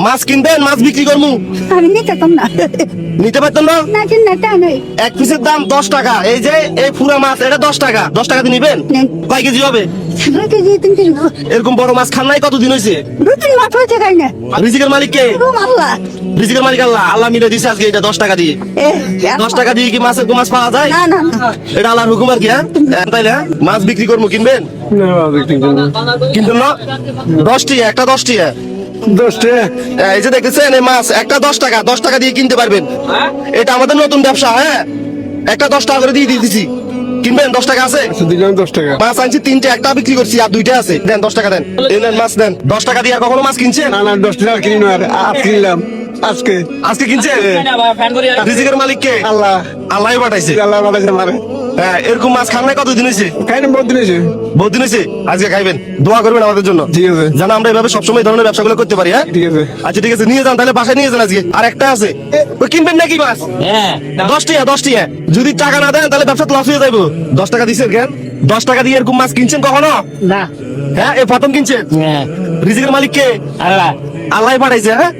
মাছ কিনবেন, মাছ বিক্রি করবো। আমি নিতে পারতাম না। নিতে পারতেন না? না কিন না তা নয়। এক পিসের দাম 10 টাকা। এই যে এই পুরা মাছ, এটা 10 টাকা। 10 টাকা দিয়ে নিবেন? নেন। কয় কেজি হবে? 2 কেজি 3 কেজি। এরকম বড় মাছ খান নাই কতদিন হয়েছে? 2-3 মাস হয়েছে খাই না। রিজিকের মালিক কে? ও আল্লাহ। রিজিকের মালিক আল্লাহ। আল্লাহ মিলে দিছে আজকে এটা 10 টাকা দিয়ে। 10 টাকা দিয়ে কি মাছের মাছ পাওয়া যায়? না না না। এটা আল্লাহর হুকুম আর কি। হ্যাঁ তাইলে হ্যাঁ? মাছ বিক্রি করবো, কিনবেন? কিনবেন না? 10 টাকা, একটা 10 টাকা। 10 টাকা। এই যে দেখতেছেন এই মাছ একটা 10 টাকা, 10 টাকা দিয়ে কিনতে পারবেন। এটা আমাদের নতুন ব্যবসা। হ্যাঁ, একটা 10 টাকা করে দিয়ে দিছি। কিনবেন? 10 টাকা আছে? দিলাম 10 টাকা। মাছ আনছি 3টে, একটা বিক্রি করছি আর 2টে আছে। দেন 10 টাকা দেন। এই নেন মাছ দেন। 10 টাকা দিয়ে আর কখনো মাছ কিনছেন? না 10 টাকা কিনি না, আর কিনলাম আজকে। আজকে কিনছেন? রিজিকের মালিক কে? আল্লাহ। আল্লাহই পাঠাইছে। আল্লাহ বাড়াইছে আমারে। হ্যাঁ, এরকম মাছ খান নাই কতদিন হয়েছে? খাই না, বহুত দিন হয়েছে। বহুত দিন হয়েছে। আজকে খাইবেন, দোয়া করবেন আমাদের জন্য। ঠিক আছে। যেন আমরা এভাবে সবসময় এই ধরনের ব্যবসাগুলো করতে পারি। হ্যাঁ ঠিক আছে। আচ্ছা ঠিক আছে, নিয়ে যান তাহলে, বাসায় নিয়ে যান আজকে। আর একটা আছে, ওই কিনবেন নাকি মাছ? 10 টাকা, 10 টাকা। যদি টাকা না দেন তাহলে ব্যবসা লস হয়ে যাবো। 10 টাকা দিচ্ছেন কেন? 10 টাকা দিয়ে এরকম মাছ কিনছেন কখনো? না। হ্যাঁ, এই প্রথম কিনছেন? হ্যাঁ। রিজিকের মালিক কে? আল্লাহ। আল্লাহই পাঠাইছে। হ্যাঁ